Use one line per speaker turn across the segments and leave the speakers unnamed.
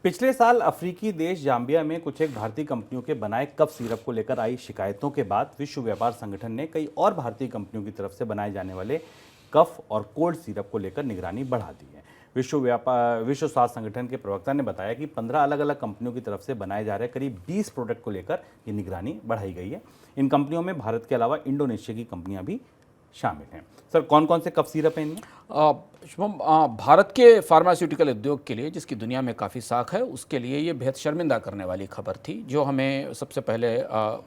पिछले साल अफ्रीकी देश जाम्बिया में कुछ एक भारतीय कंपनियों के बनाए कफ सिरप को लेकर आई शिकायतों के बाद विश्व व्यापार संगठन ने कई और भारतीय कंपनियों की तरफ से बनाए जाने वाले कफ और कोल्ड सिरप को लेकर निगरानी बढ़ा दी है। विश्व स्वास्थ्य संगठन के प्रवक्ता ने बताया कि 15 अलग अलग कंपनियों की तरफ से बनाए जा रहे करीब 20 प्रोडक्ट को लेकर ये निगरानी बढ़ाई गई है। इन कंपनियों में भारत के अलावा इंडोनेशिया की कंपनियां भी शामिल हैं। सर, कौन कौन से कफ सिरप हैं इनमें?
शुभम, भारत के फार्मास्यूटिकल उद्योग के लिए, जिसकी दुनिया में काफ़ी साख है, उसके लिए ये बेहद शर्मिंदा करने वाली खबर थी, जो हमें सबसे पहले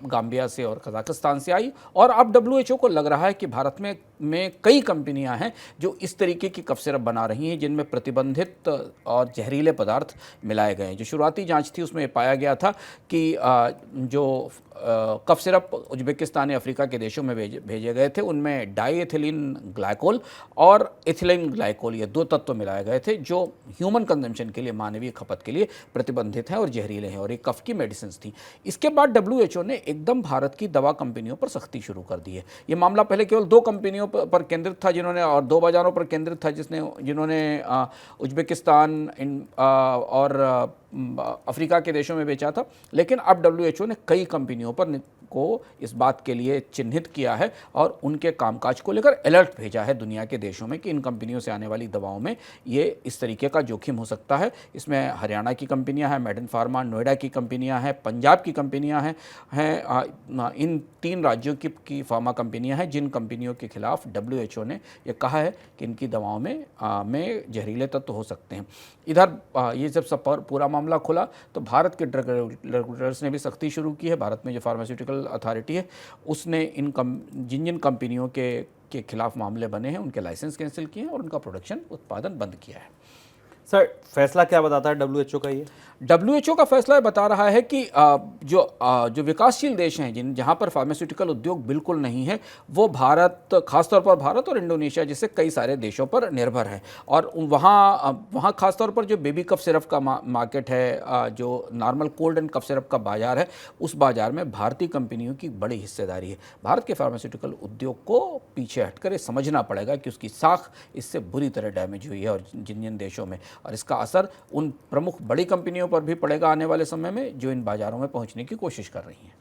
गाम्बिया से और कजाकिस्तान से आई। और अब डब्ल्यूएचओ को लग रहा है कि भारत में कई कंपनियां हैं जो इस तरीके की कफ सिरप बना रही हैं जिनमें प्रतिबंधित और जहरीले पदार्थ मिलाए गए हैं। जो शुरुआती जांच थी उसमें पाया गया था कि जो कफ सिरप उज्बेकिस्तान या अफ्रीका के देशों में भेजे गए थे उनमें डाई एथिलीन ग्लाइकोल और एथिलीन ग्लाइकोल, ये दो तत्व मिलाए गए थे जो ह्यूमन कंजम्पशन के लिए, मानवीय खपत के लिए प्रतिबंधित हैं और जहरीले हैं, और ये कफ की मेडिसिन थी। इसके बाद डब्ल्यूएचओ ने एकदम भारत की दवा कंपनियों पर सख्ती शुरू कर दी है। ये मामला पहले केवल दो कंपनियों पर केंद्रित था जिन्होंने, और दो बाजारों पर केंद्रित था जिन्होंने उज्बेकिस्तान और अफ्रीका के देशों में बेचा था। लेकिन अब डब्ल्यूएचओ ने कई कंपनियों पर को इस बात के लिए चिन्हित किया है और उनके कामकाज को लेकर अलर्ट भेजा है दुनिया के देशों में कि इन कंपनियों से आने वाली दवाओं में ये इस तरीके का जोखिम हो सकता है। इसमें हरियाणा की कंपनियां हैं, मेडन फार्मा, नोएडा की कंपनियां हैं, पंजाब की कंपनियां हैं। इन तीन राज्यों की फार्मा कंपनियां हैं जिन कंपनियों के खिलाफ डब्ल्यूएचओ ने यह कहा है कि इनकी दवाओं में जहरीले तत्व हो सकते हैं। इधर ये जब सब पूरा मामला खुला तो भारत के ड्रग रेगुलेटर्स ने भी सख्ती शुरू की है। भारत में जो फार्मास्यूटिकल अथॉरिटी है उसने जिन कंपनियों के खिलाफ मामले बने हैं उनके लाइसेंस कैंसिल किए हैं और उनका प्रोडक्शन उत्पादन बंद किया है।
सर, फैसला क्या बताता है डब्ल्यूएचओ का? ये
डब्ल्यूएचओ का फैसला बता रहा है कि जो विकासशील देश हैं जहां पर फार्मास्यूटिकल उद्योग बिल्कुल नहीं है, वो भारत, खासतौर पर भारत और इंडोनेशिया जैसे कई सारे देशों पर निर्भर है। और वहाँ खासतौर पर जो बेबी कफ सिरप का मार्केट है, जो normal cold and cough syrup का बाजार है, उस बाजार में भारतीय कंपनियों की बड़ी हिस्सेदारी है। भारत के फार्मास्यूटिकल उद्योग को पीछे हटकर ये समझना पड़ेगा कि उसकी साख इससे बुरी तरह डैमेज हुई है और जिन देशों में, और इसका असर उन प्रमुख बड़ी कंपनियों पर भी पड़ेगा आने वाले समय में जो इन बाजारों में पहुंचने की कोशिश कर रही हैं।